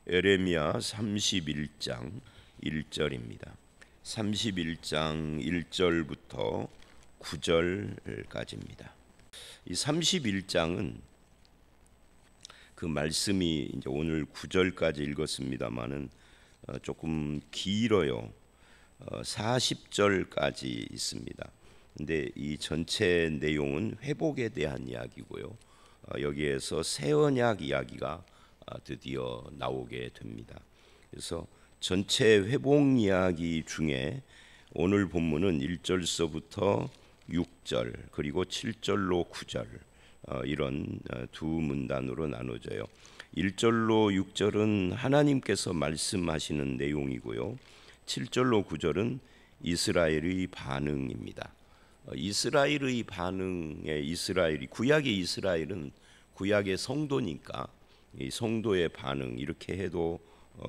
에레미야 31장 1절입니다. 31장 1절부터 9절까지입니다. 이 31장은 그 말씀이 이제 오늘 9절까지 읽었습니다만은 조금 길어요. 40절까지 있습니다. 근데 이 전체 내용은 회복에 대한 이야기고요. 여기에서 새 언약 이야기가 드디어 나오게 됩니다. 그래서 전체 회복 이야기 중에 오늘 본문은 1절서부터 6절 그리고 7절로 9절 이런 두 문단으로 나눠져요. 1절로 6절은 하나님께서 말씀하시는 내용이고요. 7절로 9절은 이스라엘의 반응입니다. 이스라엘의 반응에 구약의 이스라엘은 구약의 성도니까 이 성도의 반응 이렇게 해도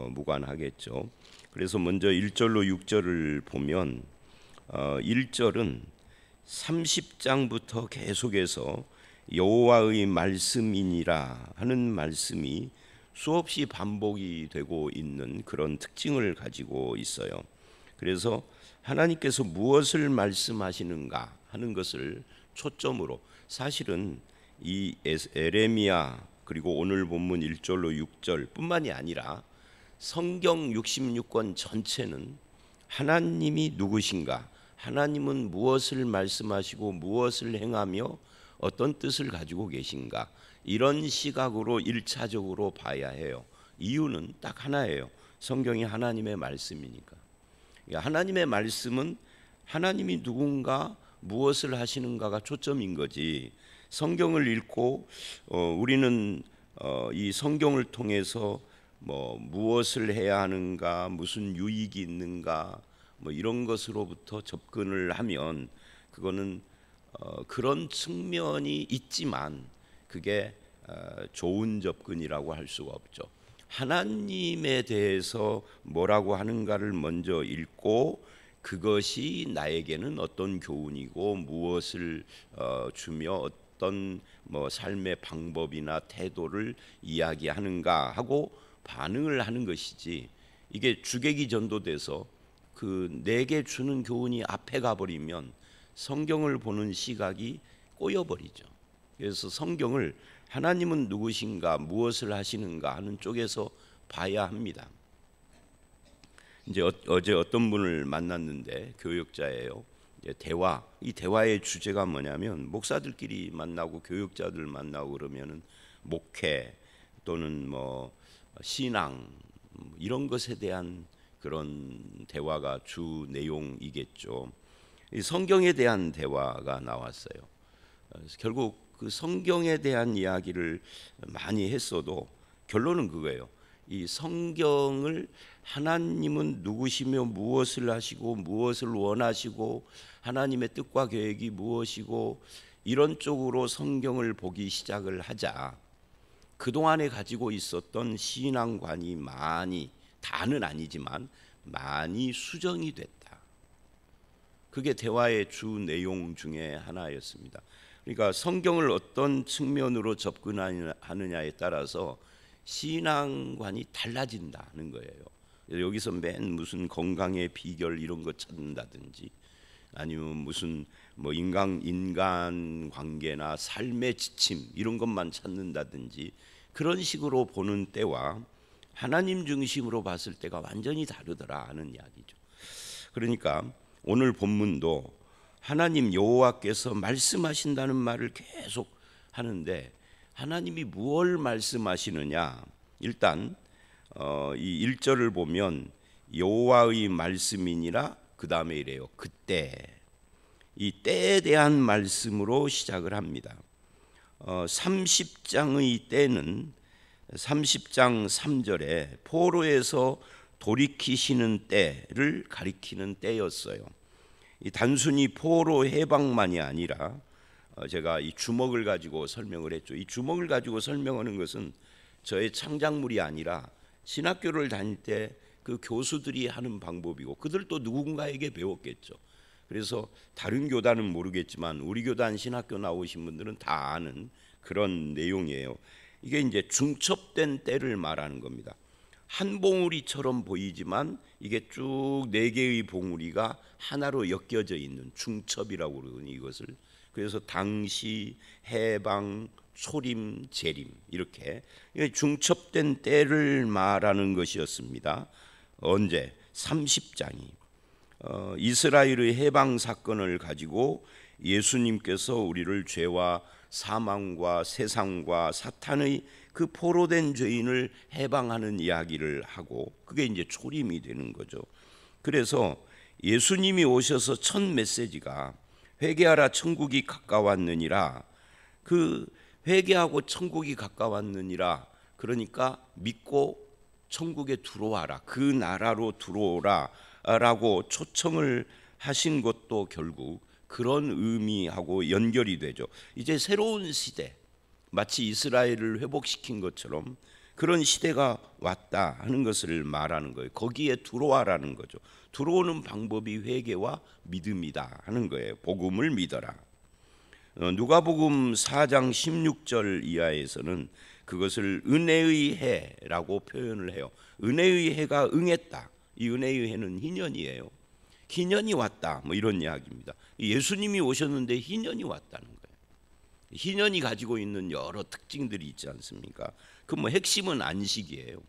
무관하겠죠. 그래서 먼저 1절로 6절을 보면 1절은 30장부터 계속해서 여호와의 말씀이니라 하는 말씀이 수없이 반복이 되고 있는 그런 특징을 가지고 있어요. 그래서 하나님께서 무엇을 말씀하시는가 하는 것을 초점으로 사실은 이 에레미야 그리고 오늘 본문 1절로 6절 뿐만이 아니라 성경 66권 전체는 하나님이 누구신가, 하나님은 무엇을 말씀하시고 무엇을 행하며 어떤 뜻을 가지고 계신가, 이런 시각으로 1차적으로 봐야 해요. 이유는 딱 하나예요. 성경이 하나님의 말씀이니까. 하나님의 말씀은 하나님이 누군가 무엇을 하시는가가 초점인 거지. 성경을 읽고 우리는 이 성경을 통해서 무엇을 해야 하는가, 무슨 유익이 있는가, 이런 것으로부터 접근을 하면 그거는 그런 측면이 있지만 그게 좋은 접근이라고 할 수가 없죠. 하나님에 대해서 뭐라고 하는가를 먼저 읽고 그것이 나에게는 어떤 교훈이고 무엇을 주며 어떤 삶의 방법이나 태도를 이야기하는가 하고 반응을 하는 것이지, 이게 주객이 전도돼서 그 내게 주는 교훈이 앞에 가버리면 성경을 보는 시각이 꼬여버리죠. 그래서 성경을 하나님은 누구신가, 무엇을 하시는가 하는 쪽에서 봐야 합니다. 이제 어제 어떤 분을 만났는데 교역자예요. 이 대화의 주제가 뭐냐면 목사들끼리 만나고 교역자들 만나고 그러면은 목회 또는 신앙 이런 것에 대한 그런 대화가 주 내용이겠죠. 이 성경에 대한 대화가 나왔어요. 그래서 결국 그 성경에 대한 이야기를 많이 했어도 결론은 그거예요. 이 성경을 하나님은 누구시며 무엇을 하시고 무엇을 원하시고 하나님의 뜻과 계획이 무엇이고 이런 쪽으로 성경을 보기 시작을 하자 그동안에 가지고 있었던 신앙관이 많이, 다는 아니지만 많이 수정이 됐다. 그게 대화의 주 내용 중에 하나였습니다. 그러니까 성경을 어떤 측면으로 접근하느냐에 따라서 신앙관이 달라진다는 거예요. 여기서 맨 무슨 건강의 비결 이런 거 찾는다든지 아니면 무슨 인간 관계나 삶의 지침 이런 것만 찾는다든지 그런 식으로 보는 때와 하나님 중심으로 봤을 때가 완전히 다르더라 하는 이야기죠. 그러니까 오늘 본문도 하나님 여호와께서 말씀하신다는 말을 계속 하는데 하나님이 무엇을 말씀하시느냐, 일단 이 1절을 보면 여호와의 말씀이니라 그 다음에 이래요. 그때, 이 때에 대한 말씀으로 시작을 합니다. 30장의 때는 30장 3절에 포로에서 돌이키시는 때를 가리키는 때였어요. 이 단순히 포로 해방만이 아니라 제가 이 주먹을 가지고 설명을 했죠. 이 주먹을 가지고 설명하는 것은 저의 창작물이 아니라 신학교를 다닐 때 그 교수들이 하는 방법이고 그들도 누군가에게 배웠겠죠. 그래서 다른 교단은 모르겠지만 우리 교단 신학교 나오신 분들은 다 아는 그런 내용이에요. 이게 이제 중첩된 때를 말하는 겁니다. 한 봉우리처럼 보이지만 이게 쭉 네 개의 봉우리가 하나로 엮여져 있는 중첩이라고 그러거든요. 이것을 그래서 당시, 해방, 초림, 재림 이렇게 중첩된 때를 말하는 것이었습니다. 언제? 30장이 이스라엘의 해방 사건을 가지고 예수님께서 우리를 죄와 사망과 세상과 사탄의 그 포로된 죄인을 해방하는 이야기를 하고 그게 이제 초림이 되는 거죠. 그래서 예수님이 오셔서 첫 메시지가 회개하라 천국이 가까웠느니라. 그 회개하고 천국이 가까웠느니라. 그러니까 믿고 천국에 들어와라. 그 나라로 들어오라 라고 초청을 하신 것도 결국 그런 의미하고 연결이 되죠. 이제 새로운 시대, 마치 이스라엘을 회복시킨 것처럼 그런 시대가 왔다 하는 것을 말하는 거예요. 거기에 들어와라는 거죠. 들어오는 방법이 회개와 믿음이다 하는 거예요. 복음을 믿어라. 누가복음 4장 16절 이하에서는 그것을 은혜의 해라고 표현을 해요. 은혜의 해가 응했다. 이 은혜의 해는 희년이에요. 희년이 왔다. 뭐 이런 이야기입니다. 예수님이 오셨는데 희년이 왔다는 거예요. 희년이 가지고 있는 여러 특징들이 있지 않습니까? 그 뭐 핵심은 안식이에요.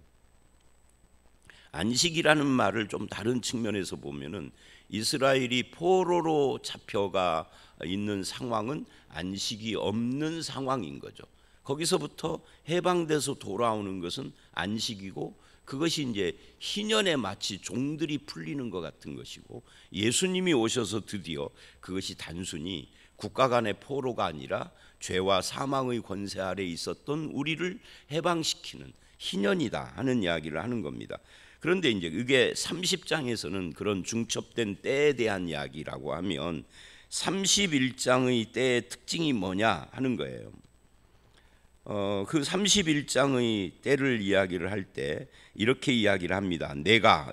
안식이라는 말을 좀 다른 측면에서 보면은 이스라엘이 포로로 잡혀가 있는 상황은 안식이 없는 상황인 거죠. 거기서부터 해방돼서 돌아오는 것은 안식이고 그것이 이제 희년에 마치 종들이 풀리는 것 같은 것이고 예수님이 오셔서 드디어 그것이 단순히 국가 간의 포로가 아니라 죄와 사망의 권세 아래 있었던 우리를 해방시키는 희년이다 하는 이야기를 하는 겁니다. 그런데 이제 이게 30장에서는 그런 중첩된 때에 대한 이야기라고 하면 31장의 때의 특징이 뭐냐 하는 거예요. 그 31장의 때를 이야기를 할 때 이렇게 이야기를 합니다.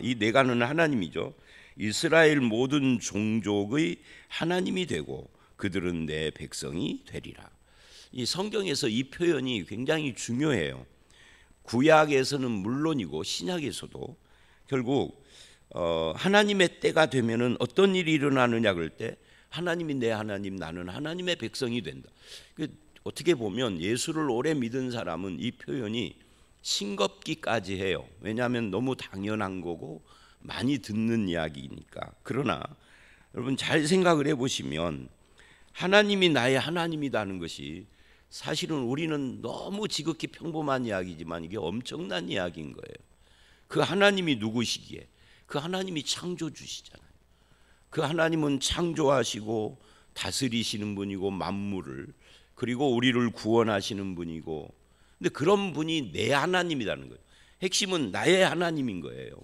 이 내가는 하나님이죠. 이스라엘 모든 종족의 하나님이 되고 그들은 내 백성이 되리라. 이 성경에서 이 표현이 굉장히 중요해요. 구약에서는 물론이고 신약에서도 결국 하나님의 때가 되면은 어떤 일이 일어나느냐 그럴 때 하나님이 내 하나님 나는 하나님의 백성이 된다. 어떻게 보면 예수를 오래 믿은 사람은 이 표현이 싱겁기까지 해요. 왜냐하면 너무 당연한 거고 많이 듣는 이야기니까. 그러나 여러분 잘 생각을 해보시면 하나님이 나의 하나님이라는 것이 사실은 우리는 너무 지극히 평범한 이야기지만 이게 엄청난 이야기인 거예요. 그 하나님이 누구시기에? 그 하나님이 창조주시잖아요. 그 하나님은 창조하시고 다스리시는 분이고 만물을 그리고 우리를 구원하시는 분이고 근데 그런 분이 내 하나님이라는 거예요. 핵심은 나의 하나님인 거예요.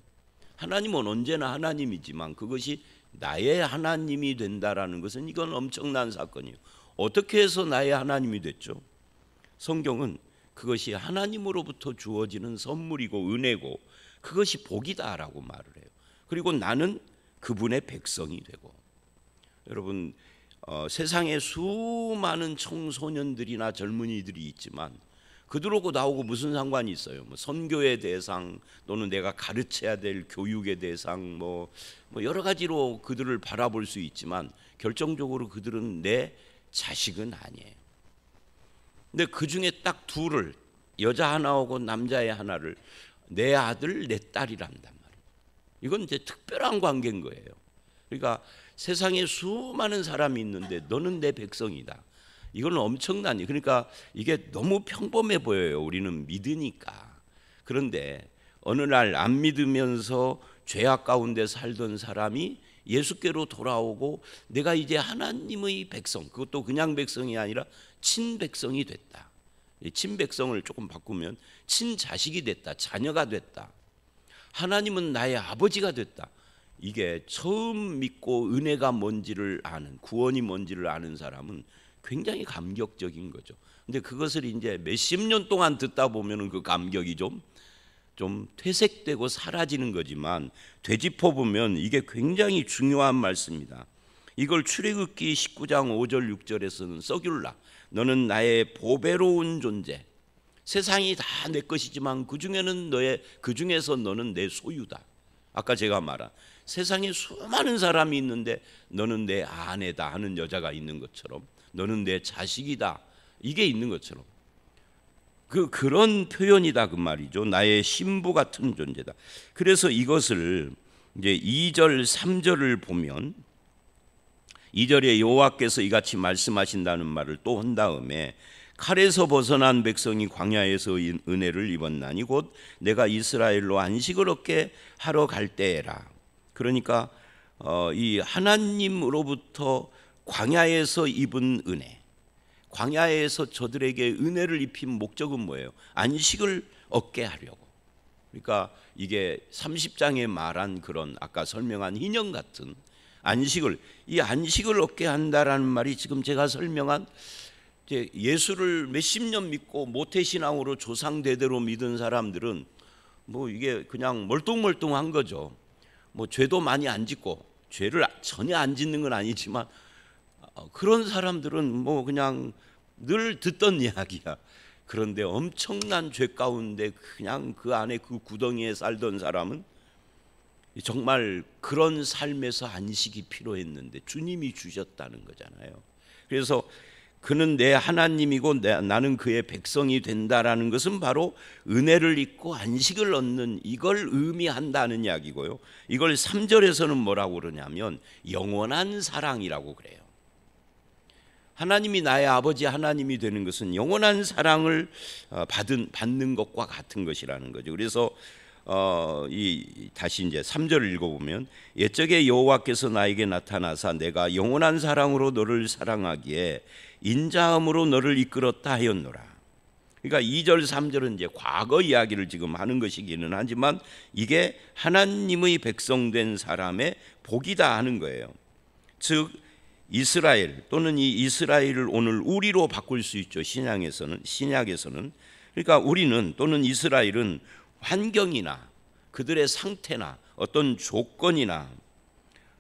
하나님은 언제나 하나님이지만 그것이 나의 하나님이 된다라는 것은 이건 엄청난 사건이에요. 어떻게 해서 나의 하나님이 됐죠? 성경은 그것이 하나님으로부터 주어지는 선물이고 은혜고 그것이 복이다라고 말을 해요. 그리고 나는 그분의 백성이 되고 여러분 세상에 수많은 청소년들이나 젊은이들이 있지만 그들하고 나오고 무슨 상관이 있어요? 뭐 선교의 대상 또는 내가 가르쳐야 될 교육의 대상 뭐 여러 가지로 그들을 바라볼 수 있지만 결정적으로 그들은 내 자식은 아니에요. 근데 그 중에 딱 둘을 여자 하나하고 남자애 하나를 내 아들 내 딸이란단 말이에요. 이건 이제 특별한 관계인 거예요. 그러니까 세상에 수많은 사람이 있는데 너는 내 백성이다. 이건 엄청나니. 그러니까 이게 너무 평범해 보여요. 우리는 믿으니까. 그런데 어느 날 안 믿으면서 죄악 가운데 살던 사람이 예수께로 돌아오고 내가 이제 하나님의 백성, 그것도 그냥 백성이 아니라 친백성이 됐다. 친백성을 조금 바꾸면 친자식이 됐다. 자녀가 됐다. 하나님은 나의 아버지가 됐다. 이게 처음 믿고 은혜가 뭔지를 아는, 구원이 뭔지를 아는 사람은 굉장히 감격적인 거죠. 근데 그것을 이제 몇십 년 동안 듣다 보면은 그 감격이 좀 퇴색되고 사라지는 거지만 되짚어 보면 이게 굉장히 중요한 말씀입니다. 이걸 출애굽기 19장 5절 6절에서는 써귤라 너는 나의 보배로운 존재, 세상이 다 내 것이지만 그 중에서 너는 내 소유다. 아까 제가 말한 세상에 수많은 사람이 있는데 너는 내 아내다 하는 여자가 있는 것처럼, 너는 내 자식이다 이게 있는 것처럼, 그런 표현이다 그 말이죠. 나의 신부 같은 존재다. 그래서 이것을 이제 2절 3절을 보면, 2절에 여호와께서 이같이 말씀하신다는 말을 또 한 다음에 칼에서 벗어난 백성이 광야에서 은혜를 입었나니 곧 내가 이스라엘로 안식을 얻게 하러 갈 때에라. 그러니까 이 하나님으로부터 광야에서 입은 은혜, 광야에서 저들에게 은혜를 입힌 목적은 뭐예요? 안식을 얻게 하려고. 그러니까 이게 30장에 말한 그런 아까 설명한 인형 같은 이 안식을 얻게 한다라는 말이 지금 제가 설명한 예수를 몇십 년 믿고 모태신앙으로 조상 대대로 믿은 사람들은 뭐 이게 그냥 멀뚱멀뚱한 거죠. 뭐 죄도 많이 안 짓고, 죄를 전혀 안 짓는 건 아니지만 그런 사람들은 뭐 그냥 늘 듣던 이야기야. 그런데 엄청난 죄 가운데 그냥 그 안에 그 구덩이에 살던 사람은 정말 그런 삶에서 안식이 필요했는데 주님이 주셨다는 거잖아요. 그래서 그는 내 하나님이고 나는 그의 백성이 된다라는 것은 바로 은혜를 입고 안식을 얻는 이걸 의미한다는 이야기고요. 이걸 3절에서는 뭐라고 그러냐면 영원한 사랑이라고 그래요. 하나님이 나의 아버지 하나님이 되는 것은 영원한 사랑을 받는 것과 같은 것이라는 거죠. 그래서 다시 이제 3절을 읽어보면 옛적에 여호와께서 나에게 나타나사 내가 영원한 사랑으로 너를 사랑하기에 인자함으로 너를 이끌었다 하였노라. 그러니까 2절 3절은 이제 과거 이야기를 지금 하는 것이기는 하지만 이게 하나님의 백성된 사람의 복이다 하는 거예요. 즉 이스라엘 또는 이 이스라엘을 오늘 우리로 바꿀 수 있죠. 신약에서는. 그러니까 우리는 또는 이스라엘은 환경이나 그들의 상태나 어떤 조건이나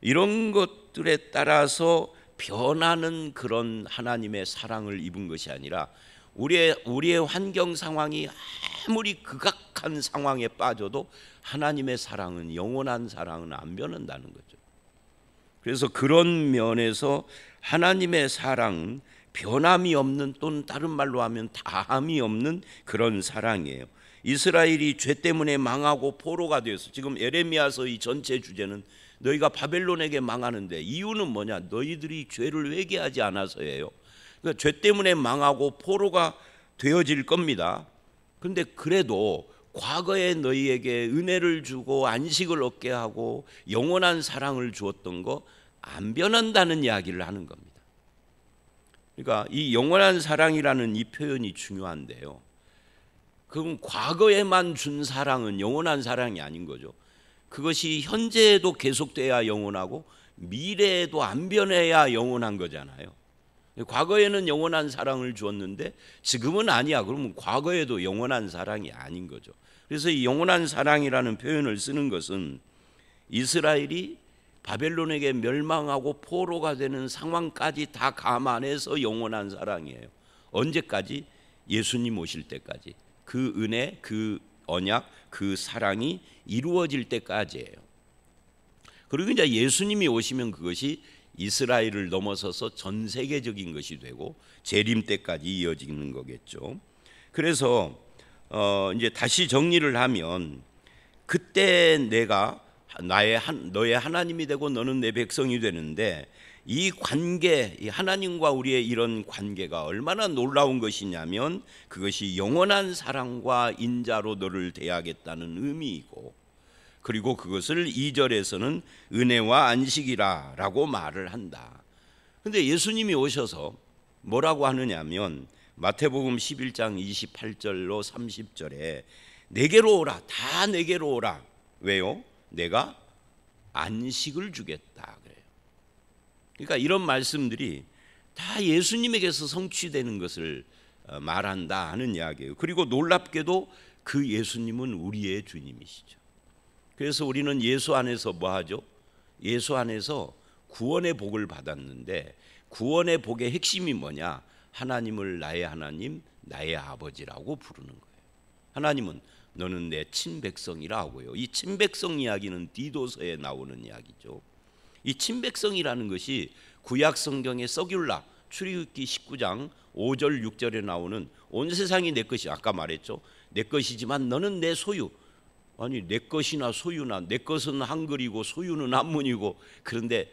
이런 것들에 따라서 변하는 그런 하나님의 사랑을 입은 것이 아니라 우리의 환경 상황이 아무리 극악한 상황에 빠져도 하나님의 사랑은, 영원한 사랑은 안 변한다는 거죠. 그래서 그런 면에서 하나님의 사랑은 변함이 없는, 또는 다른 말로 하면 다함이 없는 그런 사랑이에요. 이스라엘이 죄 때문에 망하고 포로가 되어서, 지금 에레미야서 이 전체 주제는 너희가 바벨론에게 망하는데 이유는 뭐냐? 너희들이 죄를 회개하지 않아서예요. 그러니까 죄 때문에 망하고 포로가 되어질 겁니다. 그런데 그래도 과거에 너희에게 은혜를 주고 안식을 얻게 하고 영원한 사랑을 주었던 거 안 변한다는 이야기를 하는 겁니다. 그러니까 이 영원한 사랑이라는 이 표현이 중요한데요. 그럼 과거에만 준 사랑은 영원한 사랑이 아닌 거죠. 그것이 현재에도 계속돼야 영원하고 미래에도 안 변해야 영원한 거잖아요. 과거에는 영원한 사랑을 주었는데 지금은 아니야. 그러면 과거에도 영원한 사랑이 아닌 거죠. 그래서 이 영원한 사랑이라는 표현을 쓰는 것은 이스라엘이 바벨론에게 멸망하고 포로가 되는 상황까지 다 감안해서 영원한 사랑이에요. 언제까지? 예수님 오실 때까지. 그 은혜, 그 언약, 그 사랑이 이루어질 때까지예요. 그리고 이제 예수님이 오시면 그것이 이스라엘을 넘어서서 전 세계적인 것이 되고 재림 때까지 이어지는 거겠죠. 그래서 이제 다시 정리를 하면 그때 내가 너의 하나님이 되고 너는 내 백성이 되는데 이 관계, 이 하나님과 우리의 이런 관계가 얼마나 놀라운 것이냐면 그것이 영원한 사랑과 인자로 너를 대하겠다는 의미이고, 그리고 그것을 2절에서는 은혜와 안식이라라고 말을 한다. 그런데 예수님이 오셔서 뭐라고 하느냐면 마태복음 11장 28절로 30절에 내게로 오라, 다 내게로 오라. 왜요? 내가 안식을 주겠다 그래요. 그러니까 이런 말씀들이 다 예수님에게서 성취되는 것을 말한다 하는 이야기예요. 그리고 놀랍게도 그 예수님은 우리의 주님이시죠. 그래서 우리는 예수 안에서 뭐 하죠? 예수 안에서 구원의 복을 받았는데 구원의 복의 핵심이 뭐냐? 하나님을 나의 하나님, 나의 아버지라고 부르는 거예요. 하나님은 너는 내 친백성이라 하고요. 이 친백성 이야기는 디도서에 나오는 이야기죠. 이 친백성이라는 것이 구약 성경의 서귤라 출애굽기 19장 5절 6절에 나오는 온 세상이 내 것이, 아까 말했죠. 내 것이지만 너는 내 소유. 아니 내 것이나 소유나, 내 것은 한글이고 소유는 한문이고, 그런데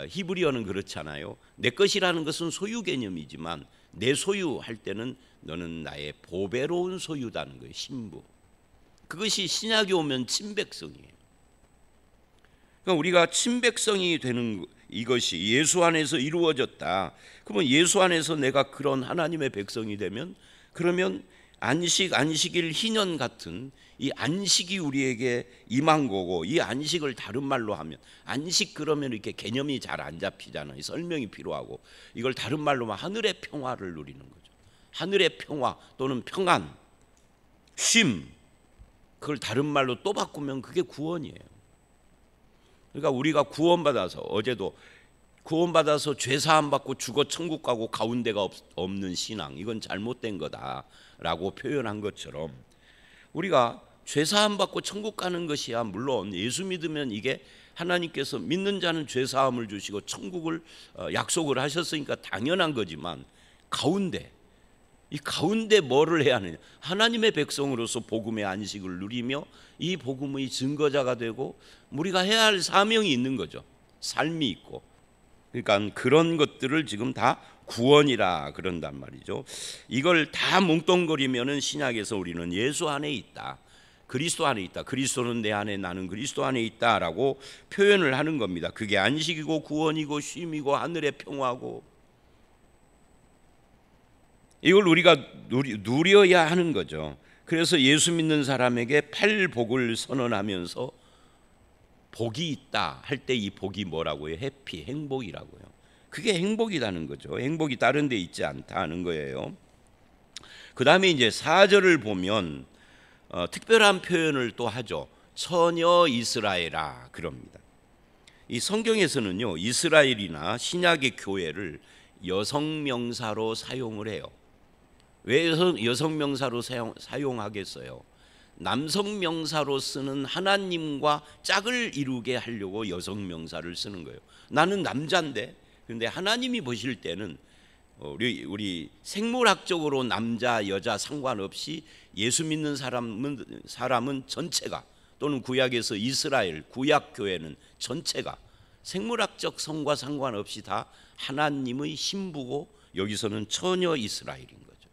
히브리어는 그렇잖아요. 내 것이라는 것은 소유 개념이지만 내 소유 할 때는 너는 나의 보배로운 소유다는 거예요. 신부. 그것이 신약에 오면 친백성이에요. 그러니까 우리가 친백성이 되는 이것이 예수 안에서 이루어졌다. 그러면 예수 안에서 내가 그런 하나님의 백성이 되면, 그러면 안식일 희년 같은 이 안식이 우리에게 임한 거고, 이 안식을 다른 말로 하면, 안식 그러면 이렇게 개념이 잘 안 잡히잖아요. 설명이 필요하고, 이걸 다른 말로 하면 하늘의 평화를 누리는 거죠. 하늘의 평화 또는 평안, 쉼, 그걸 다른 말로 또 바꾸면 그게 구원이에요. 그러니까 우리가 구원받아서, 어제도 구원받아서 죄사함 받고 죽어 천국 가고 가운데가 없는 신앙, 이건 잘못된 거다라고 표현한 것처럼, 우리가 죄사함 받고 천국 가는 것이야 물론 예수 믿으면 이게 하나님께서 믿는 자는 죄사함을 주시고 천국을 약속을 하셨으니까 당연한 거지만, 이 가운데 뭐를 해야 하느냐? 하나님의 백성으로서 복음의 안식을 누리며 이 복음의 증거자가 되고 우리가 해야 할 사명이 있는 거죠. 삶이 있고. 그러니까 그런 것들을 지금 다 구원이라 그런단 말이죠. 이걸 다 뭉뚱거리면은 신약에서 우리는 예수 안에 있다, 그리스도 안에 있다, 그리스도는 내 안에, 나는 그리스도 안에 있다라고 표현을 하는 겁니다. 그게 안식이고 구원이고 쉼이고 하늘의 평화고, 이걸 우리가 누려야 하는 거죠. 그래서 예수 믿는 사람에게 팔복을 선언하면서 복이 있다 할 때 이 복이 뭐라고요? 해피, 행복이라고요. 그게 행복이라는 거죠. 행복이 다른 데 있지 않다는 거예요. 그 다음에 이제 4절을 보면 특별한 표현을 또 하죠. 처녀 이스라엘아 그럽니다. 이 성경에서는요, 이스라엘이나 신약의 교회를 여성 명사로 사용을 해요. 왜 여성 명사로 사용하겠어요? 남성 명사로 쓰는 하나님과 짝을 이루게 하려고 여성 명사를 쓰는 거예요. 나는 남자인데, 그런데 하나님이 보실 때는 우리 생물학적으로 남자 여자 상관없이 예수 믿는 사람은 전체가, 또는 구약에서 이스라엘 구약 교회는 전체가 생물학적 성과 상관없이 다 하나님의 신부고, 여기서는 처녀 이스라엘인 거죠.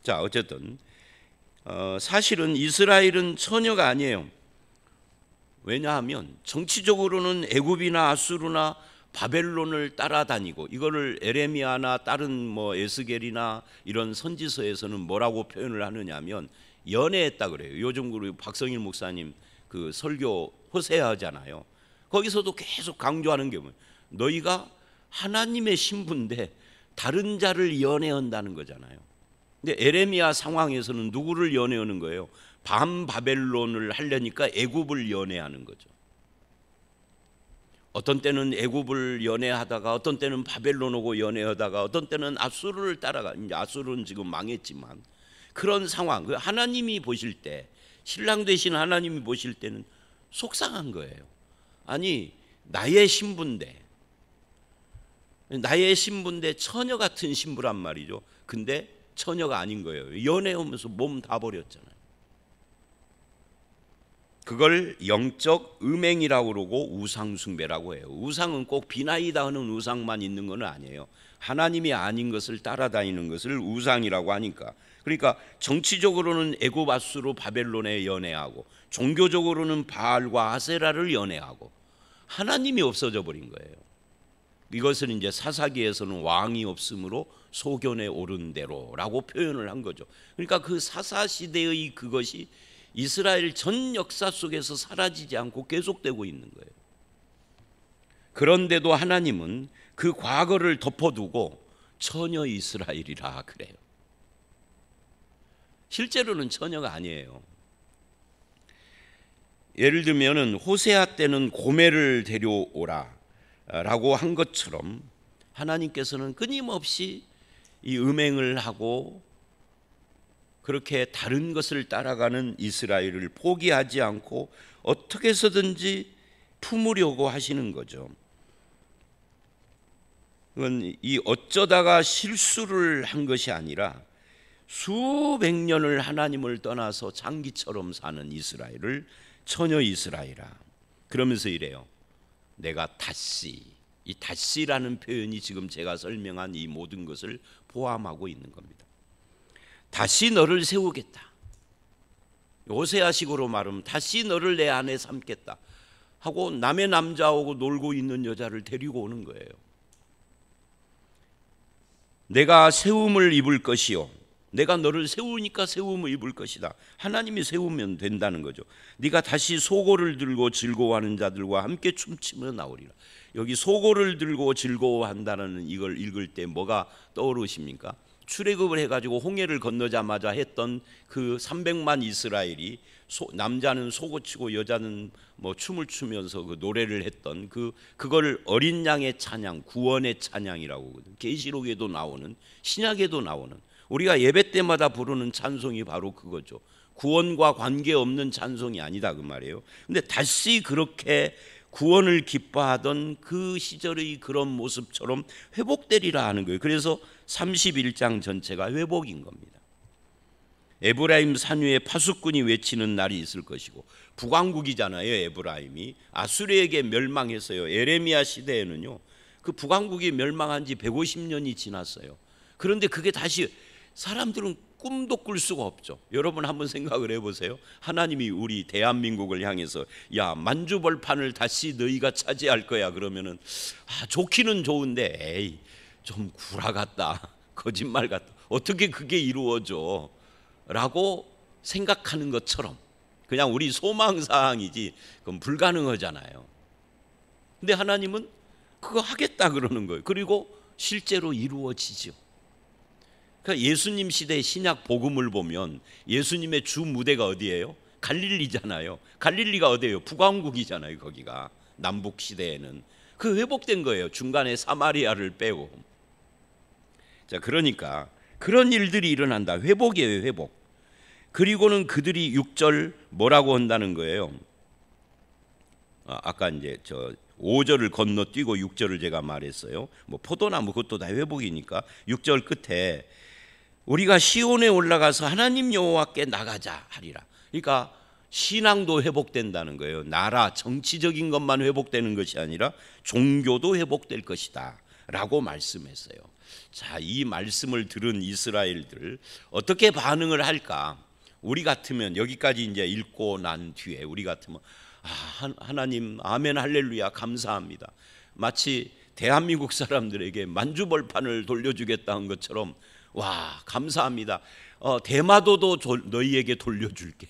자, 어쨌든 사실은 이스라엘은 처녀가 아니에요. 왜냐하면 정치적으로는 애굽이나 아수르나 바벨론을 따라다니고, 이거를 에레미야나 다른 에스겔이나 이런 선지서에서는 뭐라고 표현을 하느냐면 연애했다 그래요. 요즘 우리 박성일 목사님 그 설교 호세아 하잖아요. 거기서도 계속 강조하는 게 뭐예요? 너희가 하나님의 신부인데 다른 자를 연애한다는 거잖아요. 근데 에레미야 상황에서는 누구를 연애하는 거예요? 반바벨론을 하려니까 애굽을 연애하는 거죠. 어떤 때는 애굽을 연애하다가, 어떤 때는 바벨론하고 연애하다가, 어떤 때는 아수르를 따라가. 이제 아수르는 지금 망했지만 그런 상황. 하나님이 보실 때, 신랑 되신 하나님이 보실 때는 속상한 거예요. 아니 나의 신부인데 처녀 같은 신부란 말이죠. 근데 처녀가 아닌 거예요. 연애하면서 몸 다 버렸잖아요. 그걸 영적 음행이라고 그러고 우상 숭배라고 해요. 우상은 꼭 비나이다 하는 우상만 있는 건 아니에요. 하나님이 아닌 것을 따라다니는 것을 우상이라고 하니까. 그러니까 정치적으로는 애굽 아수르 바벨론에 연애하고, 종교적으로는 바알과 아세라를 연애하고, 하나님이 없어져 버린 거예요. 이것을 이제 사사기에서는 왕이 없으므로 소견에 오른 대로라고 표현을 한 거죠. 그러니까 그 사사 시대의 그것이 이스라엘 전 역사 속에서 사라지지 않고 계속되고 있는 거예요. 그런데도 하나님은 그 과거를 덮어두고 처녀 이스라엘이라 그래요. 실제로는 처녀가 아니에요. 예를 들면은 호세아 때는 고멜을 데려오라 라고 한 것처럼 하나님께서는 끊임없이 이 음행을 하고 그렇게 다른 것을 따라가는 이스라엘을 포기하지 않고 어떻게 해서든지 품으려고 하시는 거죠. 그건 이 어쩌다가 실수를 한 것이 아니라 수백 년을 하나님을 떠나서 장기처럼 사는 이스라엘을 처녀 이스라엘아, 그러면서 이래요. 내가 다시, 이 다시라는 표현이 지금 제가 설명한 이 모든 것을 포함하고 있는 겁니다. 다시 너를 세우겠다. 오세아식으로 말하면 다시 너를 내 안에 삼겠다 하고 남의 남자하고 놀고 있는 여자를 데리고 오는 거예요. 내가 세움을 입을 것이요, 내가 너를 세우니까 세움을 입을 것이다. 하나님이 세우면 된다는 거죠. 네가 다시 소고를 들고 즐거워하는 자들과 함께 춤추며 나오리라. 여기 소고를 들고 즐거워한다는 이걸 읽을 때 뭐가 떠오르십니까? 출애굽을 해가지고 홍해를 건너자마자 했던 그 300만 이스라엘이 남자는 소고 치고 여자는 뭐 춤을 추면서 그 노래를 했던 그걸 어린 양의 찬양, 구원의 찬양이라고 하거든요. 계시록에도 나오는, 신약에도 나오는, 우리가 예배 때마다 부르는 찬송이 바로 그거죠. 구원과 관계없는 찬송이 아니다 그 말이에요. 근데 다시 그렇게 구원을 기뻐하던 그 시절의 그런 모습처럼 회복되리라 하는 거예요. 그래서 31장 전체가 회복인 겁니다. 에브라임 산 위에 파수꾼이 외치는 날이 있을 것이고, 북왕국이잖아요. 에브라임이 아수르에게 멸망했어요. 에레미야 시대에는요, 그 북왕국이 멸망한 지 150년이 지났어요. 그런데 그게 다시, 사람들은 꿈도 꿀 수가 없죠. 여러분 한번 생각을 해보세요. 하나님이 우리 대한민국을 향해서 야, 만주벌판을 다시 너희가 차지할 거야 그러면은 좋기는 좋은데 에이 좀 구라 같다, 거짓말 같다, 어떻게 그게 이루어져 라고 생각하는 것처럼 그냥 우리 소망사항이지 그건 불가능하잖아요. 근데 하나님은 그거 하겠다 그러는 거예요. 그리고 실제로 이루어지죠. 그러니까 예수님 시대 신약 복음을 보면 예수님의 주 무대가 어디예요? 갈릴리잖아요. 갈릴리가 어디예요? 북왕국이잖아요. 거기가 남북 시대에는 그 회복된 거예요. 중간에 사마리아를 빼고. 자, 그러니까 그런 일들이 일어난다. 회복이에요, 회복. 그리고는 그들이 6절 뭐라고 한다는 거예요? 아까 이제 5절을 건너뛰고 6절을 제가 말했어요. 뭐 포도나무 그것도 다 회복이니까 6절 끝에 우리가 시온에 올라가서 하나님 여호와께 나가자 하리라. 그러니까 신앙도 회복된다는 거예요. 나라 정치적인 것만 회복되는 것이 아니라 종교도 회복될 것이다 라고 말씀했어요. 자, 이 말씀을 들은 이스라엘들 어떻게 반응을 할까? 우리 같으면 여기까지 이제 읽고 난 뒤에 우리 같으면 하나님 아멘 할렐루야 감사합니다. 마치 대한민국 사람들에게 만주벌판을 돌려주겠다는 것처럼 와 감사합니다. 대마도도 너희에게 돌려줄게.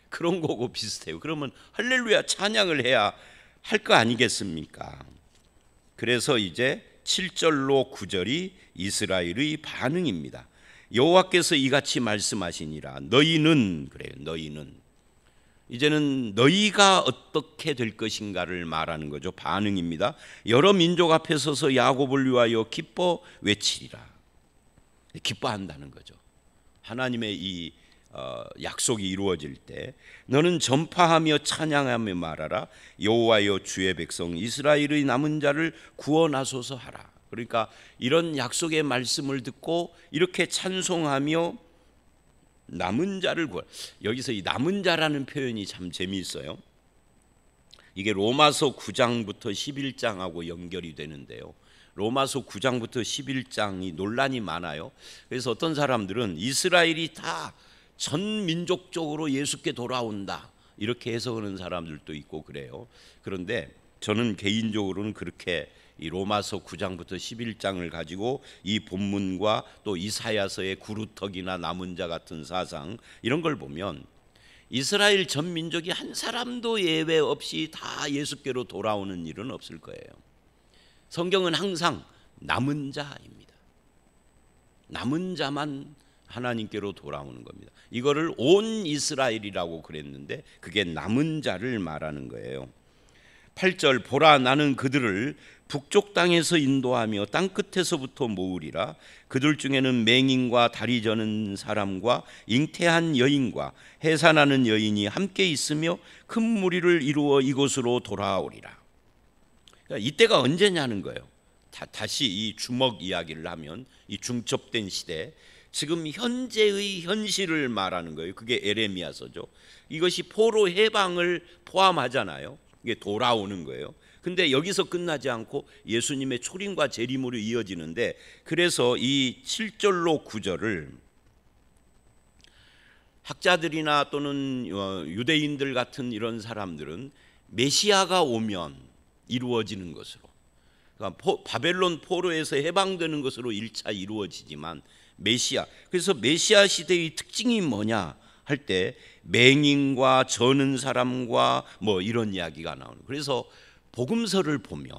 그런 거고 비슷해요. 그러면 할렐루야 찬양을 해야 할 거 아니겠습니까? 그래서 이제 7절로 9절이 이스라엘의 반응입니다. 여호와께서 이같이 말씀하시니라. 너희는, 그래요, 너희는 이제는 너희가 어떻게 될 것인가를 말하는 거죠. 반응입니다. 여러 민족 앞에 서서 야곱을 위하여 기뻐 외치리라. 기뻐한다는 거죠. 하나님의 이 약속이 이루어질 때 너는 전파하며 찬양하며 말하라. 여호와여 주의 백성 이스라엘의 남은 자를 구원하소서 하라. 그러니까 이런 약속의 말씀을 듣고 이렇게 찬송하며 남은 자를 구원. 여기서 이 남은 자라는 표현이 참 재미있어요. 이게 로마서 9장부터 11장하고 연결이 되는데요. 로마서 9장부터 11장이 논란이 많아요. 그래서 어떤 사람들은 이스라엘이 다 전 민족적으로 예수께 돌아온다 이렇게 해석하는 사람들도 있고 그래요. 그런데 저는 개인적으로는 그렇게 이 로마서 9장부터 11장을 가지고 이 본문과 또 이사야서의 구루터기나 남은 자 같은 사상 이런 걸 보면 이스라엘 전 민족이 한 사람도 예외 없이 다 예수께로 돌아오는 일은 없을 거예요. 성경은 항상 남은 자입니다. 남은 자만 하나님께로 돌아오는 겁니다. 이거를 온 이스라엘이라고 그랬는데 그게 남은 자를 말하는 거예요. 8절 보라 나는 그들을 북쪽 땅에서 인도하며 땅 끝에서부터 모으리라. 그들 중에는 맹인과 다리 저는 사람과 잉태한 여인과 해산하는 여인이 함께 있으며 큰 무리를 이루어 이곳으로 돌아오리라. 그러니까 이때가 언제냐는 거예요. 다시 이 주먹 이야기를 하면 이 중첩된 시대, 지금 현재의 현실을 말하는 거예요. 그게 에레미야서죠. 이것이 포로 해방을 포함하잖아요. 이게 돌아오는 거예요. 근데 여기서 끝나지 않고 예수님의 초림과 재림으로 이어지는데, 그래서 이 7절로 9절을 학자들이나 또는 유대인들 같은 이런 사람들은 메시아가 오면 이루어지는 것으로, 그러니까 바벨론 포로에서 해방되는 것으로 1차 이루어지지만 메시아, 그래서 메시아 시대의 특징이 뭐냐 할 때 맹인과 저는 사람과 뭐 이런 이야기가 나오는. 그래서 복음서를 보면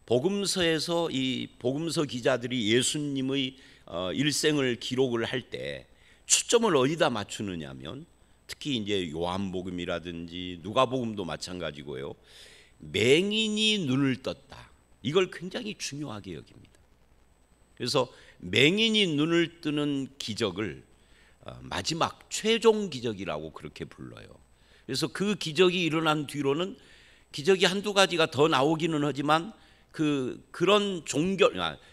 복음서에서 이 복음서 기자들이 예수님의 일생을 기록을 할 때 초점을 어디다 맞추느냐면, 특히 이제 요한복음이라든지 누가복음도 마찬가지고요, 맹인이 눈을 떴다, 이걸 굉장히 중요하게 여깁니다. 그래서 맹인이 눈을 뜨는 기적을 마지막 최종 기적이라고 그렇게 불러요. 그래서 그 기적이 일어난 뒤로는 기적이 한두 가지가 더 나오기는 하지만 그런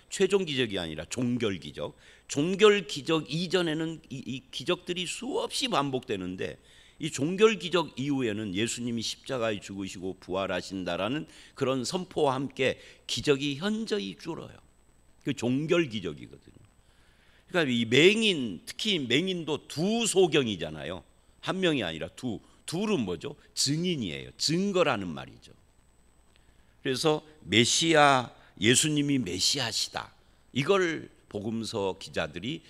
최종 기적이 아니라 종결 기적, 종결 기적 이전에는 이 기적들이 수없이 반복되는데, 이 종결 기적 이후에는 예수님이 십자가에 죽으시고 부활하신다라는 그런 선포와 함께 기적이 현저히 줄어요. 그 종결 기적이거든요. 그러니까 이 맹인, 특히 맹인도 두 소경이잖아요. 한 명이 아니라 둘은 뭐죠? 증인이에요. 증거라는 말이죠. 그래서 메시아, 예수님이 메시아시다, 이걸 복음서 기자들이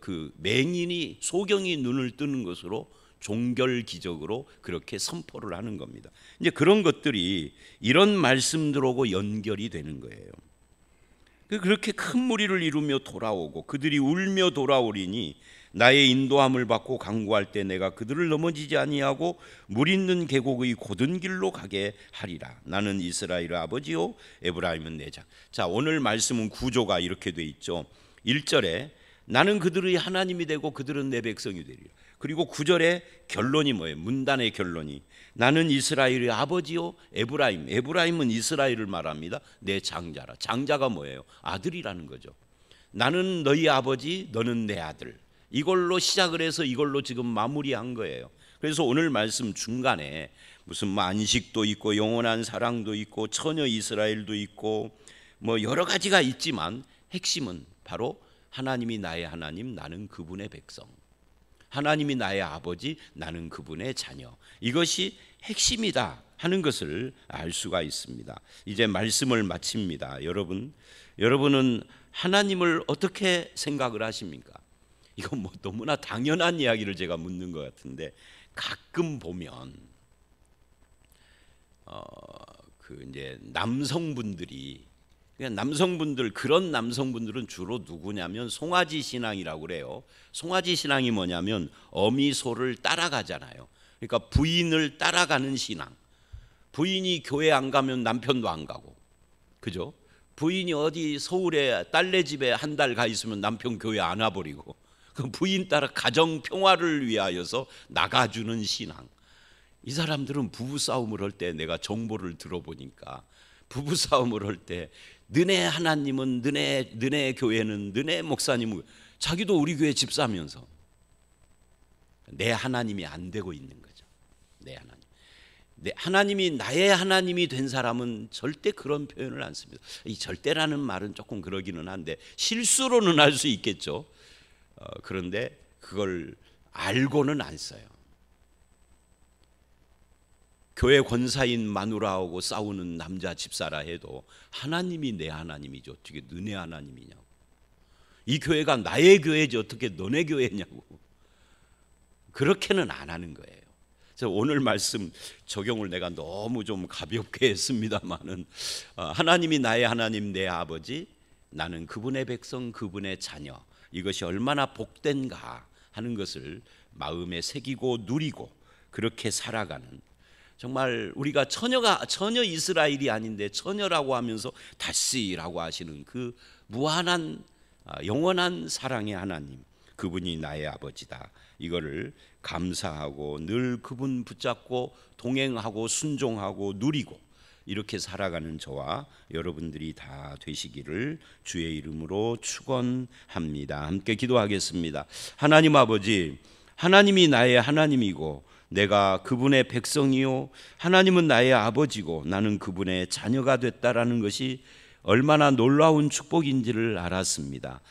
그 맹인이 소경이 눈을 뜨는 것으로 종결 기적으로 그렇게 선포를 하는 겁니다. 이제 그런 것들이 이런 말씀들하고 연결이 되는 거예요. 그렇게 큰 무리를 이루며 돌아오고 그들이 울며 돌아오리니 나의 인도함을 받고 강구할 때 내가 그들을 넘어지지 아니하고 물 있는 계곡의 곧은 길로 가게 하리라. 나는 이스라엘의 아버지요 에브라임은 내 자. 자, 오늘 말씀은 구조가 이렇게 돼 있죠. 1절에 나는 그들의 하나님이 되고 그들은 내 백성이 되리라. 그리고 9절에 결론이 뭐예요? 문단의 결론이 나는 이스라엘의 아버지요 에브라임. 에브라임은 이스라엘을 말합니다. 내 장자라. 장자가 뭐예요? 아들이라는 거죠. 나는 너희 아버지, 너는 내 아들. 이걸로 시작을 해서 이걸로 지금 마무리한 거예요. 그래서 오늘 말씀 중간에 무슨 안식도 있고 영원한 사랑도 있고 처녀 이스라엘도 있고 뭐 여러 가지가 있지만 핵심은 바로 하나님이 나의 하나님, 나는 그분의 백성. 하나님이 나의 아버지, 나는 그분의 자녀. 이것이 핵심이다 하는 것을 알 수가 있습니다. 이제 말씀을 마칩니다. 여러분은 하나님을 어떻게 생각을 하십니까? 이건 뭐 너무나 당연한 이야기를 제가 묻는 것 같은데, 가끔 보면 이제 그런 남성분들은 주로 누구냐면 송아지 신앙이라고 그래요. 송아지 신앙이 뭐냐면 어미소를 따라가잖아요. 그러니까 부인을 따라가는 신앙. 부인이 교회 안 가면 남편도 안 가고, 그죠? 부인이 어디 서울에 딸네 집에 한 달 가 있으면 남편 교회 안 와버리고, 그 부인 따라 가정 평화를 위하여서 나가주는 신앙. 이 사람들은 부부싸움을 할 때 내가 정보를 들어보니까 부부싸움을 할 때 너네 하나님은, 너네 교회는, 너네 목사님은, 자기도 우리 교회 집사면서 내 하나님이 안 되고 있는 거죠. 내 하나님. 하나님이 나의 하나님이 된 사람은 절대 그런 표현을 안 씁니다. 이 절대라는 말은 조금 그러기는 한데 실수로는 할 수 있겠죠. 그런데 그걸 알고는 안 써요. 교회 권사인 마누라하고 싸우는 남자 집사라 해도 하나님이 내 하나님이지 어떻게 너네 하나님이냐고. 이 교회가 나의 교회지 어떻게 너네 교회냐고. 그렇게는 안 하는 거예요. 그래서 오늘 말씀 적용을 내가 너무 좀 가볍게 했습니다마는, 하나님이 나의 하나님, 내 아버지, 나는 그분의 백성, 그분의 자녀, 이것이 얼마나 복된가 하는 것을 마음에 새기고 누리고 그렇게 살아가는, 정말 우리가 처녀 이스라엘이 아닌데 처녀라고 하면서 다시라고 하시는 그 무한한 영원한 사랑의 하나님, 그분이 나의 아버지다. 이거를 감사하고 늘 그분 붙잡고 동행하고 순종하고 누리고 이렇게 살아가는 저와 여러분들이 다 되시기를 주의 이름으로 축원합니다. 함께 기도하겠습니다. 하나님 아버지, 하나님이 나의 하나님이고 내가 그분의 백성이요 하나님은 나의 아버지고 나는 그분의 자녀가 됐다라는 것이 얼마나 놀라운 축복인지를 알았습니다.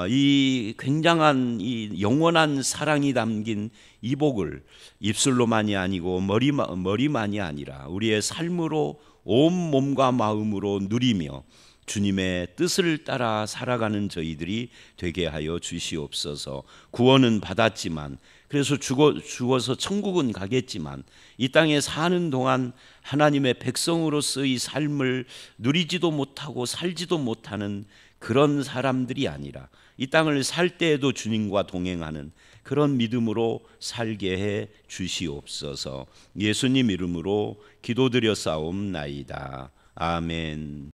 이 굉장한 이 영원한 사랑이 담긴 이 복을 입술로만이 아니고 머리만이 아니라 우리의 삶으로 온 몸과 마음으로 누리며 주님의 뜻을 따라 살아가는 저희들이 되게 하여 주시옵소서. 구원은 받았지만, 그래서 죽어서 천국은 가겠지만 이 땅에 사는 동안 하나님의 백성으로서의 삶을 누리지도 못하고 살지도 못하는 그런 사람들이 아니라 이 땅을 살 때에도 주님과 동행하는 그런 믿음으로 살게 해 주시옵소서. 예수님 이름으로 기도드려 싸움나이다. 아멘.